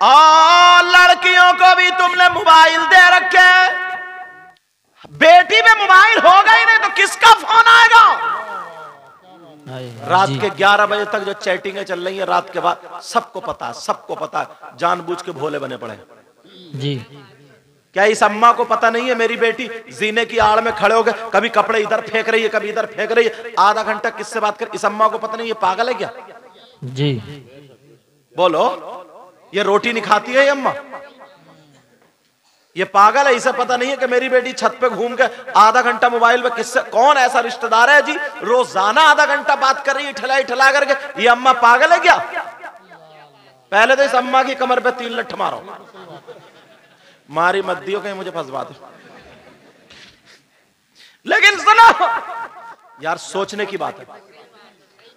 और लड़कियों को भी तुमने मोबाइल दे रखे। बेटी में मोबाइल होगा ही नहीं तो किसका फोन आएगा? रात के 11 बजे तक जो चैटिंगें चल रही है रात के बाद, सबको पता है, सबको पता है। जानबूझ के भोले बने पड़े जी। क्या इस अम्मा को पता नहीं है मेरी बेटी जीने की आड़ में खड़े हो गए, कभी कपड़े इधर फेंक रही है, कभी इधर फेंक रही है, आधा घंटा किससे बात कर? इस अम्मा को पता नहीं ये पागल है क्या? जी बोलो, ये रोटी नहीं खाती है ये अम्मा? ये पागल है? इसे पता नहीं है कि मेरी बेटी छत पे घूम के आधा घंटा मोबाइल पे किससे, कौन ऐसा रिश्तेदार है जी रोजाना आधा घंटा बात कर रही है ठला ठला करके? ये अम्मा पागल है क्या? पहले तो इस अम्मा की कमर पे 3 लठ मारो, मारी मत दियो कहीं मुझे फंसवा दो। लेकिन सुनो यार, सोचने की बात है।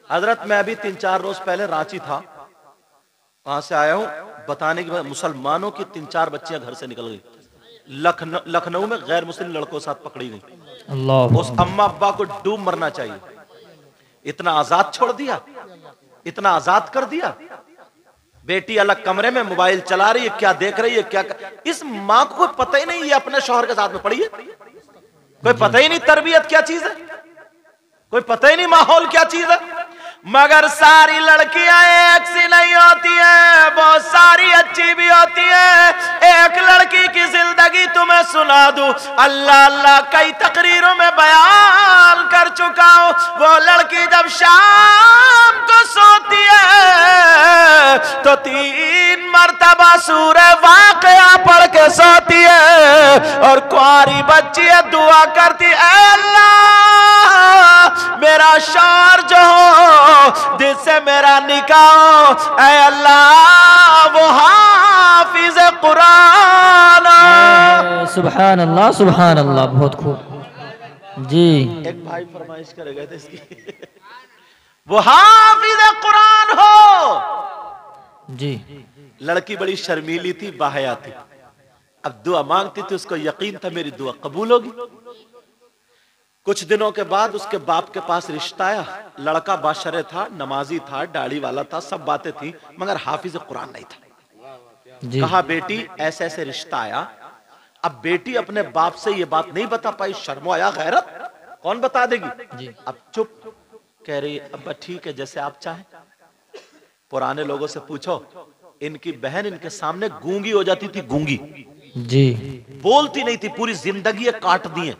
हजरत मैं अभी 3-4 रोज पहले रांची था, वहां से आया हूं, बताने की बात, मुसलमानों की 3-4 बच्चियां घर से निकल गई। लखनऊ में गैर मुस्लिम लड़कों के साथ पकड़ी गई। अल्लाह, उस अम्मा अब्बा को डूब मरना चाहिए। इतना आजाद छोड़ दिया, इतना आजाद कर दिया। बेटी अलग कमरे में मोबाइल चला रही है, क्या देख रही है, क्या इस माँ को कोई पता ही नहीं ये अपने शौहर के साथ में पड़ी है। कोई पता ही नहीं तरबियत क्या चीज है, कोई पता ही नहीं माहौल क्या चीज है। मगर सारी लड़कियां एक सी नहीं होती है, बहुत सारी अच्छी भी होती है। एक लड़की की जिंदगी तुम्हें सुना दूं, अल्लाह अल्लाह कई तकरीरों में बयान कर चुका हूं। वो लड़की जब शाम को सोती है तो 3 मर्तबा सूरह वाक़िया पढ़ के सोती है, और कुंवारी बच्ची है दुआ करती है, अल्लाह मेरा शौहर जो हो, जिससे मेरा निकाह हो, ऐ अल्लाह वो हाफिज कुरान। सुभान अल्लाह, सुभान अल्लाह, बहुत खूब जी। एक भाई फरमाइश करे गए थे इसकी वो हाफिज कुरान हो जी। लड़की बड़ी शर्मीली थी, बाहया थी। अब दुआ मांगती थी, उसको यकीन था मेरी दुआ कबूल होगी। कुछ दिनों के बाद उसके बाप के पास रिश्ता आया। लड़का बाशरे था, नमाजी था, दाढ़ी वाला था, सब बातें थी, मगर हाफिज कुरान नहीं था। कहा बेटी ऐसे ऐसे रिश्ता आया। अब बेटी अपने बाप से ये बात नहीं बता पाई, शर्मो आया, गैरत कौन बता देगी। अब चुप कह रही, अब्बा ठीक है जैसे आप चाहें। पुराने लोगों से पूछो, इनकी बहन इनके सामने गूंगी हो जाती थी, गूंगी जी, बोलती नहीं थी, पूरी जिंदगी काट दिए।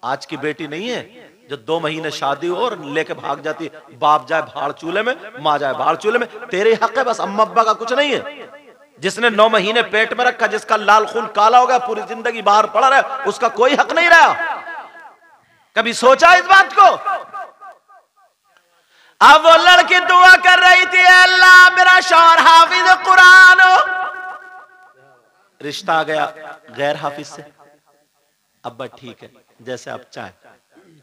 आज की बेटी नहीं है जो 2 महीने शादी हो और लेके भाग जाती, बाप जाए भाड़ चूल्हे में, माँ जाए भाड़ चूल्हे में, तेरे हक है बस, अम्मा अब्बा का कुछ नहीं है। जिसने 9 महीने पेट में रखा, जिसका लाल खून काला हो गया, पूरी जिंदगी बाहर पड़ा रहा, उसका कोई हक नहीं रहा। कभी सोचा इस बात को? अब वो लड़की दुआ कर रही थी, अल्लाह मेरा शौहर हाफिज कुरान हो। रिश्ता आ गया गैर हाफिज से। अब्बा ठीक है जैसे आप चाहे।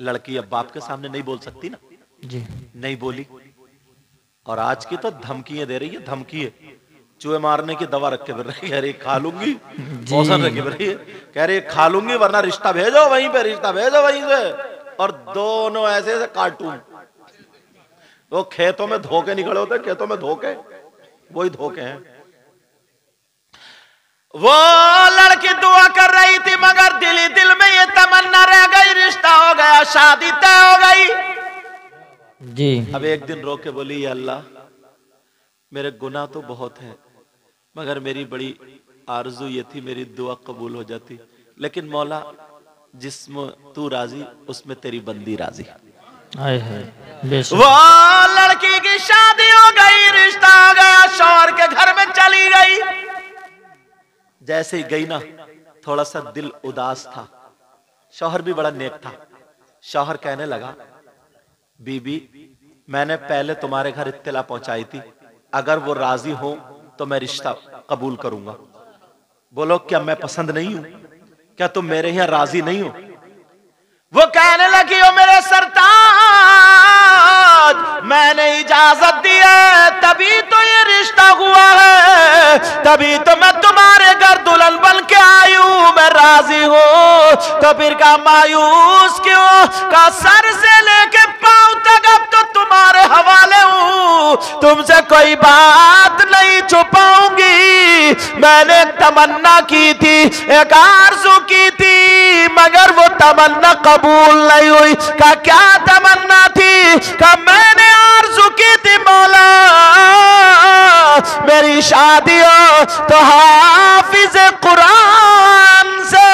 लड़की अब बाप के सामने नहीं बोल सकती ना जी, नहीं बोली। और आज की तो धमकियां दे रही है, धमकी है, चूहे मारने की दवा रख के फिर रही है, अरे खा लूंगी, मौसम रख के फिर रही है, कह रही खा लूंगी वरना रिश्ता भेजो वहीं पे, रिश्ता भेजो वहीं से। और दोनों ऐसे ऐसे कार्टून, वो खेतों में धोखे निकले होते, खेतों में धोखे, वही धोखे हैं। वो लड़की दुआ कर रही थी, मगर दिल ही दिल में ये तमन्ना रह गई, रिश्ता हो गया, शादी तय हो गई जी। अब एक दिन रो के बोली, या अल्लाह मेरे गुनाह तो बहुत है, मगर मेरी बड़ी आरज़ू ये थी मेरी दुआ कबूल हो जाती, लेकिन मौला जिसमें तू राजी उसमें तेरी बंदी राजी। वो लड़की की शादी हो गई, रिश्ता हो गया, शौहर के घर में चली गई। जैसे ही गई ना, थोड़ा सा दिल उदास था। शौहर भी बड़ा नेक था। शौहर कहने लगा, बीबी मैंने पहले तुम्हारे घर इत्तला पहुंचाई थी, अगर वो राजी हो तो मैं रिश्ता कबूल करूंगा। बोलो क्या मैं पसंद नहीं हूं? क्या तुम मेरे यहां राजी नहीं हो? वो कहने लगी, ओ मेरे सरताज, मैंने इजाजत दी है तभी तो ये रिश्ता हुआ है, तभी तो मैं तुम्हारे घर दुल्हन बन के आई हूं, मैं राजी हूं। तो फिर का मायूस क्यों? का सर से लेके पांव तक अब तो तुम्हारे हवाले हूं, तुमसे कोई बात नहीं छुपाऊंगी। मैंने एक तमन्ना की थी, एक आरज़ू की थी, मगर वो तमन्ना कबूल नहीं हुई। का क्या तमन्ना थी? का मैंने आरज़ू की थी मौला मेरी शादी हो तो हाफिज कुरान से।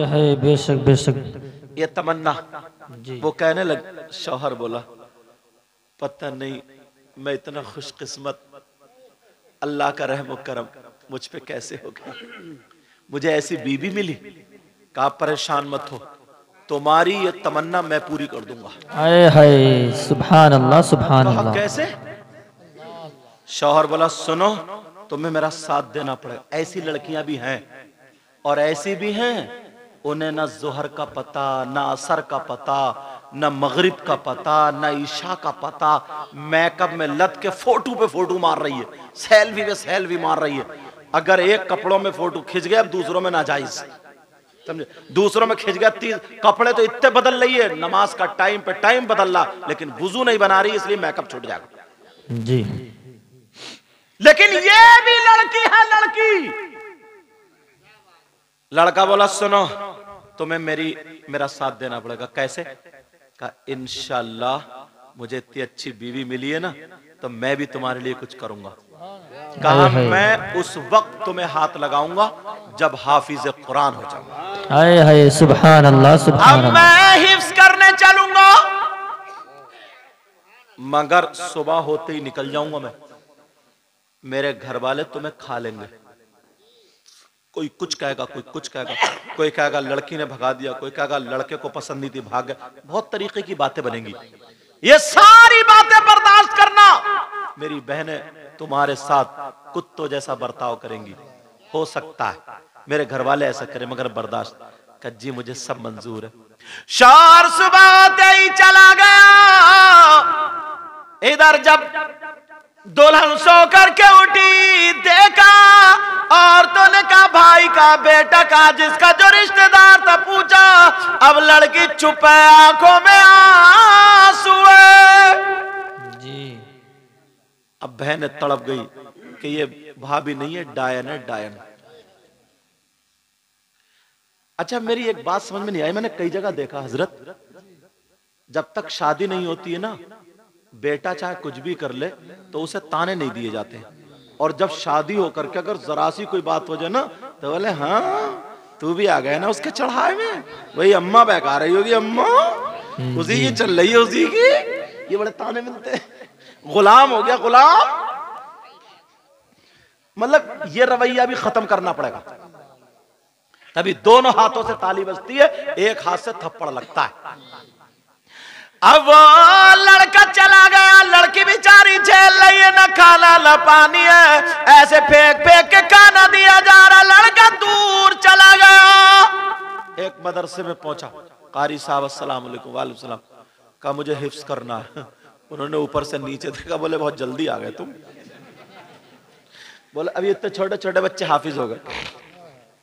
है बेशक बेशक। ये तमन्ना जी। वो कहने लग, शौहर बोला पता नहीं मैं इतना खुशकिस्मत, अल्लाह का रहम करम मुझ पे कैसे हो गया, मुझे ऐसी बीबी मिली। का परेशान मत हो, तुम्हारी ये तमन्ना मैं पूरी कर दूंगा। आए हाय सुभान अल्लाह सुभान कहा अल्लाह। कैसे? शौहर बोला सुनो, तुम्हें मेरा साथ देना पड़ेगा। ऐसी लड़कियां भी हैं और ऐसी भी हैं उन्हें ना जोहर का पता, ना असर का पता, ना मगरिब का पता, ना ईशा का पता। मेकअप में लत के फोटो पे फोटो मार रही है, सेल्फी पे सेल्फी मार रही है। अगर एक कपड़ों में फोटो खिंच गया, अब दूसरों में नाजायज, समझे? दूसरों में खिंच गया, कपड़े तो इतने बदल रही है, नमाज का टाइम पे टाइम बदल रहा, लेकिन वुजू नहीं बना रही, इसलिए मेकअप छूट जाएगा। जी। लेकिन ये भी लड़की है, लड़की। लड़का बोला सुनो, तुम्हें मेरा साथ देना पड़ेगा। कैसे? कहा इंशाल्लाह मुझे इतनी अच्छी बीवी मिली है ना, तो मैं भी तुम्हारे लिए कुछ करूंगा। कहा मैं उस वक्त तुम्हें हाथ लगाऊंगा जब हाफिज कुरान हो जाऊंगा। हाय हाय सुभान अल्लाह सुभान अब अल्लाह। मैं हिफ्ज करने चलूंगा, मगर सुबह होते ही निकल जाऊंगा मैं। मेरे घर वाले तुम्हें खा लेंगे। कोई कुछ कहेगा, कोई कुछ कहेगा, कोई कहेगा लड़की ने भगा दिया, कोई कहेगा लड़के को पसंद नहीं थी भाग गया। बहुत तरीके की बातें बनेंगी। ये सारी बातें बर्दाश्त करना। मेरी बहनें तुम्हारे साथ कुत्तों जैसा बर्ताव करेंगी। हो सकता है मेरे घर वाले ऐसा करें, मगर बर्दाश्त। कज्जी मुझे सब मंजूर है। शार सुबह होते ही चला गया। इधर जब दुल्हन सो करके उठी, देखा औरतों ने कहा भाई का बेटा का, जिसका जो रिश्तेदार था पूछा। अब लड़की चुप है, आंखों में आंसू है। जी। अब बहन तड़प गई कि ये भाभी नहीं है, डायन है, डायन। अच्छा मेरी एक बात समझ में नहीं आई, मैंने कई जगह देखा हजरत, जब तक शादी नहीं होती है ना, बेटा चाहे कुछ भी कर ले तो उसे ताने नहीं दिए जाते हैं। और जब शादी होकर के अगर जरा सी कोई बात हो जाए ना, तो बोले हाँ तू भी आ गया ना उसके चढ़ाए में, वही अम्मा बहका रही होगी, अम्मा उसी की चल रही है, उसी की। ये बड़े ताने मिलते हैं। गुलाम हो गया, गुलाम। मतलब ये रवैया भी खत्म करना पड़ेगा, तभी दोनों हाथों से ताली बजती है, एक हाथ से थप्पड़ लगता है। अब वो लड़का चला गया, लड़की बेचारी झेल रही है, न खाना न पानी है, ऐसे फेंक फेंक के खाना दिया जा रहा। लड़का दूर चला गया। एक मदरसे में पहुंचा, कारी साहब अस्सलाम वालेकुम। वालेकुम सलाम। कहा मुझे हिफ्ज करना है। उन्होंने ऊपर से नीचे देखा, बोले बहुत जल्दी आ गए तुम। बोले अभी इतने छोटे छोटे बच्चे हाफिज हो गए,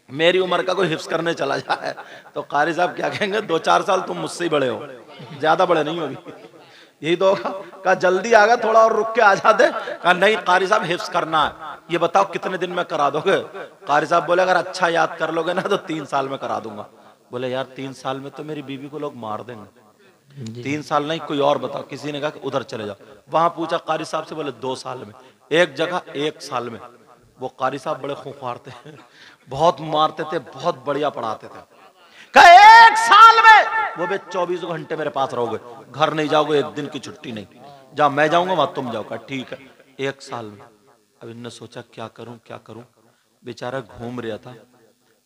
मेरी उम्र का कोई हिफ्ज करने चला जाए तो कारी साहब क्या कहेंगे, 2-4 साल तुम मुझसे ही बड़े हो, ज्यादा बड़े नहीं होगी। यही तो कहा जल्दी आ गया, थोड़ा और रुक के आ जाते। कहा नहीं कारी साहब हिफ्ज करना है, ये बताओ कितने दिन में करा दोगे? कारी साहब बोले अगर अच्छा याद कर लोगे ना तो 3 साल में करा दूंगा। बोले यार 3 साल में तो मेरी बीवी को लोग मार देंगे। 3 साल नहीं, कोई और बताओ। किसी ने कहा कि उधर चले जाओ। वहां पूछा कारी साहब से, बोले 2 साल में। एक जगह 1 साल में। वो कारी साहब बड़े खूंखार थे, बहुत मारते थे, बहुत बढ़िया पढ़ाते थे। कहा 1 साल में वो भी 24 घंटे मेरे पास रहोगे, घर नहीं जाओगे, एक दिन की छुट्टी नहीं, जहां मैं जाऊंगा वहां तुम जाओगे। ठीक है 1 साल में। अब इन्होंने सोचा क्या करूं क्या करूं। बेचारा घूम रहा था,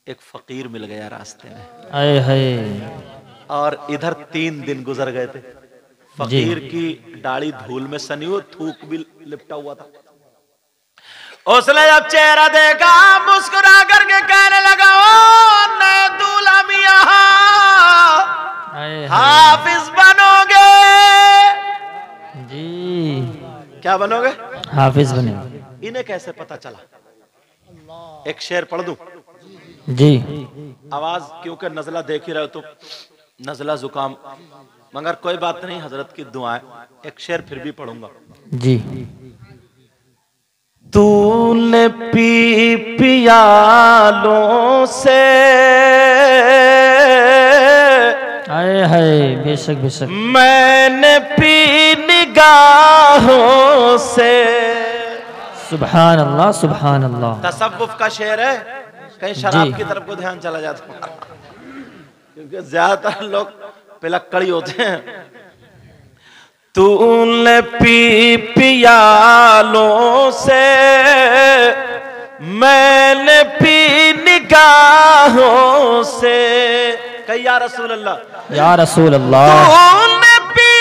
एक फकीर मिल गया रास्ते में। आए हाय। और इधर 3 दिन गुजर गए थे। फकीर की दाढ़ी धूल में सनी हुई, थूक भी लिपटा हुआ था। उसने जब चेहरा देखा, मुस्कुरा करके कहने लगा ओ नए दूल्हा मियां, हाफिज बनोगे जी। क्या बनोगे? हाफिज बने। इन्हें कैसे पता चला? एक शेर पढ़ दूं जी। आवाज, क्योंकि नजला देख ही रहे हो तो नजला जुकाम, मगर कोई बात नहीं, हजरत की दुआएं। एक शेर फिर भी पढ़ूंगा जी। तू तूने पी पियालों से, आए हाय बेशक बेशक, मैंने पी निगाहों से। सुभान अल्लाह सुभान अल्लाह। तसव्वुफ का शेर है, कहीं शराब की तरफ को ध्यान चला जाता है, क्योंकि ज्यादातर लोग पिलक्कड़ी होते हैं। तूने पी पियालों से, मैंने पी निगाहों से। कही या रसूल अल्लाह, या रसूल अल्लाह। तूने पी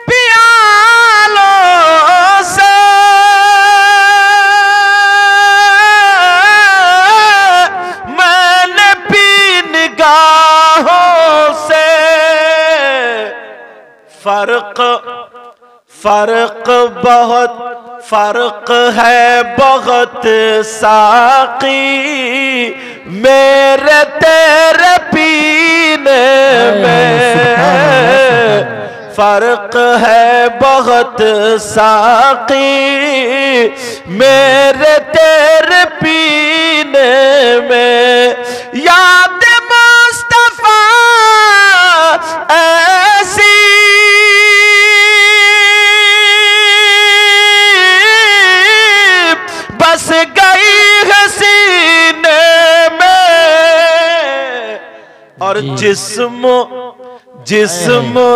पियालों से, मैंने पी निगाहों से। फर्क बहुत फर्क है बहुत साकी, मेरे तेरे पीने में। फर्क है बहुत साकी, मेरे तेरे पीने में। याद मुस्तफा ऐसी बस गई है सीने में, और जिस्म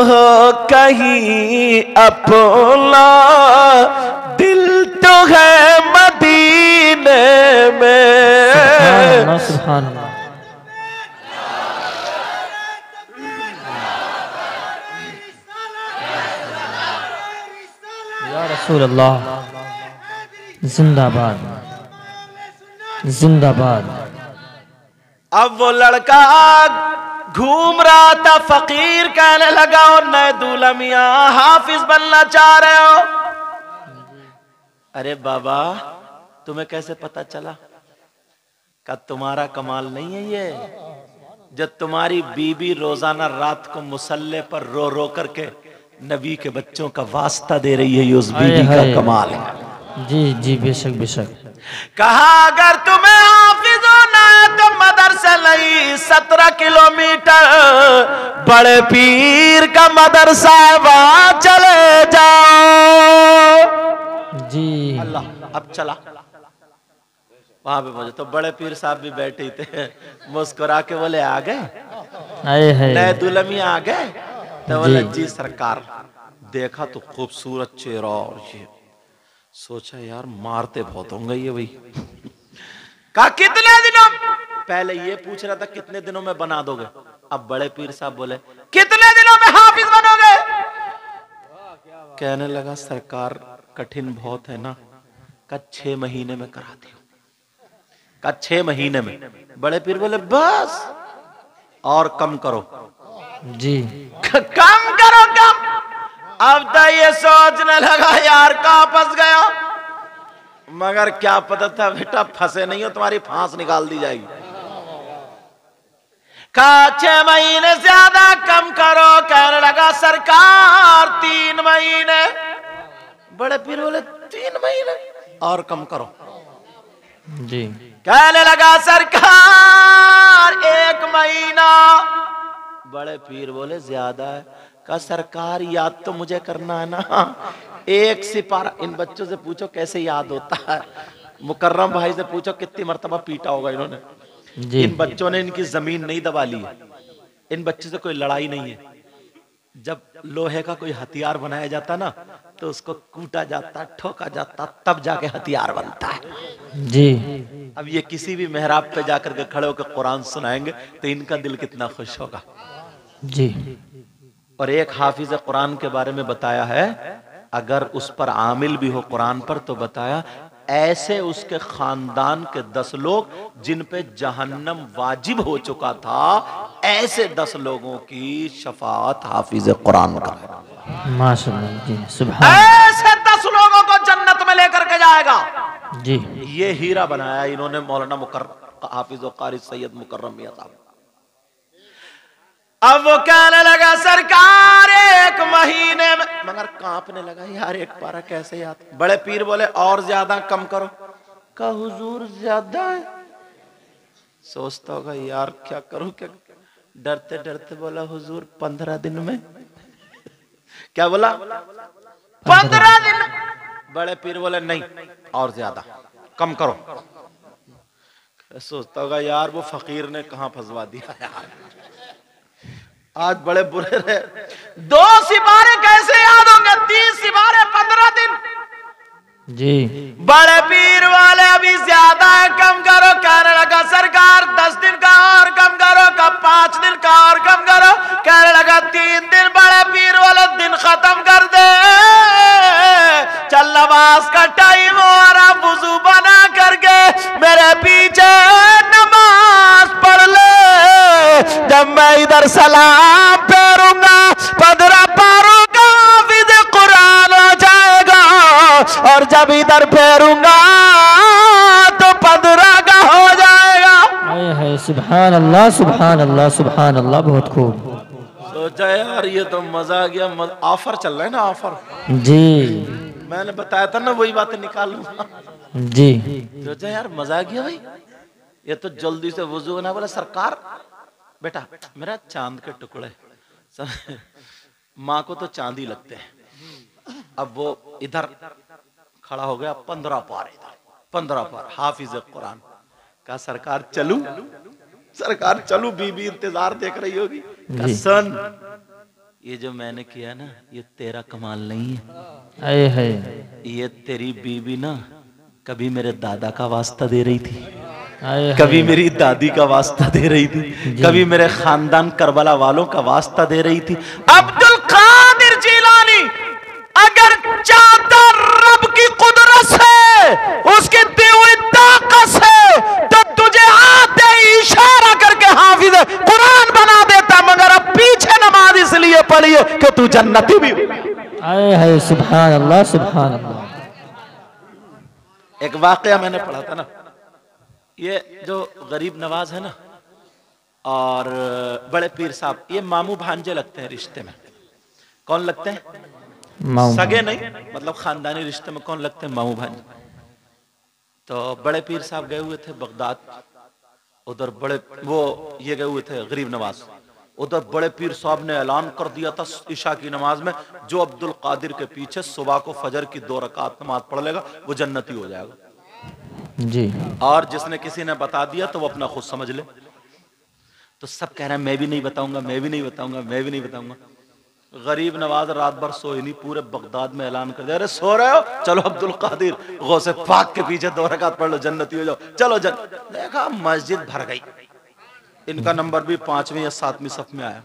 हो कहीं अपना, दिल तो है मदीने में। सुभान अल्लाह। या रसूल अल्लाह, जिंदाबाद जिंदाबाद। अब वो लड़का घूम रहा था, फकीर कहने लगा, और नए दूल्हा मियां हाफिज बनना चाह रहे हो? अरे बाबा, तुम्हें कैसे पता चला? का तुम्हारा कमाल नहीं है ये, जब तुम्हारी बीबी रोजाना रात को मुसल्ले पर रो रो करके नबी के बच्चों का वास्ता दे रही है, ये उस बीबी का कमाल है। जी जी बेशक बेशक। कहा अगर तुम्हें हाफिज होना है तो मदरसे नहीं 17 किलोमीटर बड़े पीर का मदरसा है, वहां चले जाओ। जी अल्लाह, अब चला वहां पे मुझे तो बड़े पीर साहब भी बैठे थे, मुस्कुरा के बोले आ गए, नए दुल्हन आ गए? तो बोले जी सरकार। देखा तो खूबसूरत चेहरा, और ये सोचा यार मारते बहुत होंगे ये भाई। कहा कितने दिनों, पहले ये पूछ रहा था कितने दिनों में बना दोगे, अब बड़े पीर साहब बोले कितने दिनों में हाफिज बनोगे? कहने लगा सरकार कठिन बहुत है ना। का 6 महीने में करा दियो। का 6 महीने में? बड़े पीर बोले बस और कम करो जी, कम करो कम। अब तो ये सोचने लगा यार कहां फंस गया, मगर क्या पता था बेटा फंसे नहीं हो, तुम्हारी फांस निकाल दी जाएगी। कहा 6 महीने ज्यादा कम करो। कहने लगा सरकार 3 महीने। बड़े पीर बोले 3 महीने और कम करो जी। कहने लगा सरकार 1 महीना। बड़े पीर बोले ज्यादा है। कहा सरकार याद तो मुझे करना है ना, 1 सिपारा। इन बच्चों से पूछो कैसे याद होता है, मुकर्रम भाई से पूछो कितनी मर्तबा पीटा होगा इन्होंने जी। इन बच्चों ने इनकी जमीन नहीं दबा ली है, इन बच्चों से कोई लड़ाई नहीं है। जब लोहे का कोई हथियार बनाया जाता ना तो उसको कूटा जाता, ठोका जाता, तब जाके हथियार बनता है जी। अब ये किसी भी मेहराब पे जाकर के खड़े होकर कुरान सुनाएंगे तो इनका दिल कितना खुश होगा जी। और एक हाफिज कुरान के बारे में बताया है, अगर उस पर आमिल भी हो कुरान पर तो बताया ऐसे उसके खानदान के 10 लोग जिन पे जहन्नम वाजिब हो चुका था, ऐसे 10 लोगों की शफाअत हाफिज कुरान का है। माशाअल्लाह जी, सुभान। ऐसे 10 लोगों को जन्नत में लेकर के जाएगा जी। ये हीरा बनाया इन्होंने मौलाना हाफिज कारी सैयद मुकर्रम मियां साहब। अब वो कहने लगा सरकार 1 महीने में, मगर कांपने लगा यार 1 पारा कैसे याद। बड़े पीर बोले और ज्यादा कम करो। का हुजूर ज्यादा है। सोचता होगा यार क्या करूं क्या, डरते डरते बोला हुजूर 15 दिन में। क्या बोला? 15 दिन। बड़े पीर बोले नहीं और ज्यादा कम करो। सोचता होगा यार वो फकीर ने कहां फंसवा दिया यार, आज बड़े बुरे रहे। 2 सिपारे कैसे याद होंगे? 3 सिपारे 15 दिन जी। बड़े पीर वाले अभी ज्यादा है, कम करो। कहने लगा सरकार 10 दिन का और कम करो, का 5 दिन का और कम करो। कहने लगा 3 दिन। बड़े पीर वाले दिन खत्म कर दे, चल नमाज का टाइम हो रहा, वुजू बना करके मेरे पीछे नमाज पढ़ ले। जब मैं इधर सलाम फेरूंगा 15 पारों का हाफिज कुरान हो जाएगा, और जब इधर फेरूंगा तो 15 का हो जाएगा। है सुभान अल्लाह सुभान अल्लाह सुभान अल्लाह। बहुत खूब। सोचा यार ये तो मजा आ गया। ऑफर चल रहा है ना, ऑफर जी। मैंने बताया था ना, वही बातें निकाल लूंगा जी। सोचा यार मजा आ गया भाई, ये तो जल्दी से वुजू ना। बोला सरकार बेटा मेरा चांद के टुकड़े, माँ को तो चांदी लगते हैं। अब वो इधर खड़ा हो गया 15 पार, इधर 15 पार हाफिज कुरान। कहा सरकार चलूं? सरकार चलूं? बीबी इंतजार देख रही होगी। सन ये जो मैंने किया ना ये तेरा कमाल नहीं है, ये तेरी बीबी ना कभी मेरे दादा का वास्ता दे रही थी, कभी मेरी दादी का वास्ता दे रही थी, कभी मेरे खानदान करबला वालों का वास्ता दे रही थी। अब्दुल कादिर जिलानी अगर चाहता रब की कुदरत से, उसकी दी हुई ताकत से, तो तुझे आते इशारा करके हाफिज कुरान बना देता, मगर अब पीछे नमाज इसलिए पढ़ी है कि तू जन्नती भी। आए है सुभान अल्लाह सुभान अल्लाह। एक वाकया मैंने पढ़ा था ना, ये जो गरीब नवाज है ना और बड़े पीर साहब, ये मामू भांजे लगते हैं रिश्ते में। कौन लगते हैं? सगे नहीं, मतलब खानदानी रिश्ते में कौन लगते हैं? मामू भांजे। तो बड़े पीर साहब गए हुए थे बगदाद, उधर बड़े वो ये गए हुए थे गरीब नवाज, उधर बड़े पीर साहब ने ऐलान कर दिया था ईशा की नमाज में, जो अब्दुल कादिर के पीछे सुबह को फजर की 2 रकात नमाज पढ़ लेगा वो जन्नती हो जाएगा जी। और जिसने किसी ने बता दिया तो वो अपना खुद समझ ले। तो सब कह रहे हैं मैं भी नहीं बताऊंगा, मैं भी नहीं बताऊंगा, मैं भी नहीं बताऊंगा। गरीब नवाज रात भर सोए नहीं, पूरे बगदाद में ऐलान कर दिया, अरे सो रहे हो? चलो अब्दुल कादिर गौसे पाक के पीछे 2 रकात पढ़ लो, जन्नती हो जाओ, चलो देखा मस्जिद भर गई। इनका नंबर भी 5वीं या 7वीं सफ में आया।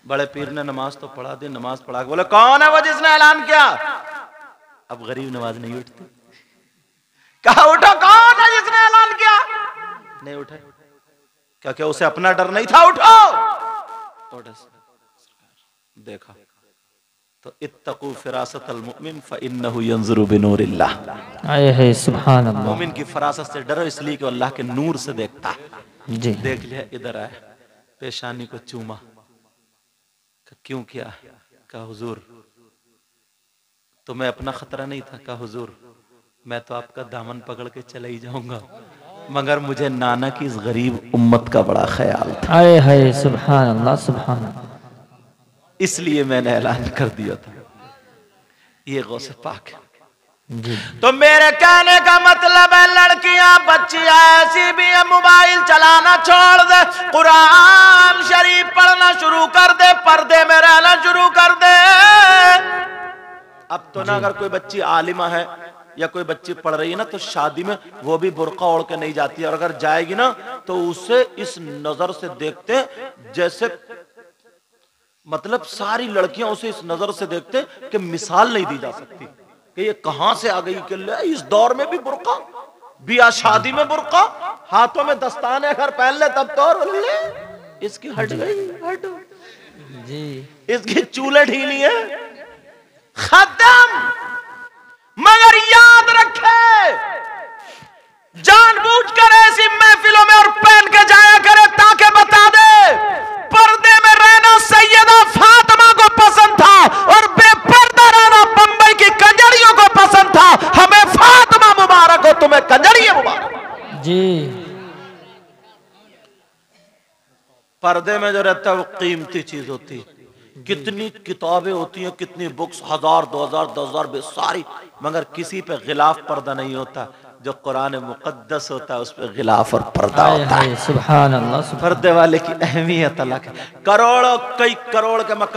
बड़े पीर ने नमाज तो पढ़ा दी, नमाज पढ़ा के बोले कौन है वो जिसने ऐलान किया? अब गरीब नवाज नहीं उठते। कहा उठो, कौन है जिसने ऐलान किया? नहीं उठे। क्या क्या उसे अपना डर नहीं था? उठो। देखा तो इत्तकू फिरासतल मुमिन फइन्नहु यंजुरु बिनूरिल्लाह। आए है सुभान अल्लाह। मोमिन की फरासत से डरो इसलिए कि अल्लाह के नूर से देखता है। जी। देख लिया, इधर आया, पेशानी को चूमा। क्यों किया? कहा हुजूर तुम्हें अपना खतरा नहीं था? कहा हुजूर मैं तो आपका दामन पकड़ के चला ही जाऊंगा, मगर मुझे नाना की इस गरीब उम्मत का बड़ा ख्याल था। आए है सुभान अल्लाह सुभान अल्लाह, इसलिए मैंने ऐलान कर दिया था। ये गौसे पाक है। जी। तो मेरे कहने का मतलब है लड़कियां बच्चियां ऐसी भी है, मोबाइल चलाना छोड़ दे, कुरान शरीफ पढ़ना शुरू कर दे, पर्दे में रहना शुरू कर दे। अब तो ना अगर कोई बच्ची आलिमा है या कोई बच्ची पढ़ रही है ना तो शादी में वो भी बुर्का ओढ़ के नहीं जाती है, और अगर जाएगी ना तो उसे इस नजर से देखते हैं जैसे, मतलब सारी लड़कियां उसे इस नजर से देखते कि मिसाल नहीं दी जा सकती कि ये कहां से आ गई कि ले इस दौर में भी बुर्का, बिया शादी में बुर्का, हाथों में दस्ताने अगर पहन ले तब तो ले इसकी हट गई, हट जी। इसकी चूल्हे ढीली है, खत्म। मगर याद रखे जानबूझकर ऐसी महफिलों में और पहन के जाया करे ताकि बता दे पर्दे में रहना सैयदा फातिमा को पसंद था और बेपर्दा रहना बंबई की कंजरियों को पसंद था। हमें फातिमा मुबारक हो, तुम्हें कंजर जी। पर्दे में जो रहता है वो कीमती चीज होती है। कितनी किताबें होती हैं, कितनी बुक्स, 1000 2000 10,000 सारी, मगर किसी पे गिलाफ पर्दा नहीं होता। जो कुरान मुकद्दस होता है उस पे गिलाफ और पर्दा होता है। सुभान अल्लाह। पर्दे वाले की अहमियत अलग है। करोड़ों, कई करोड़ के मकान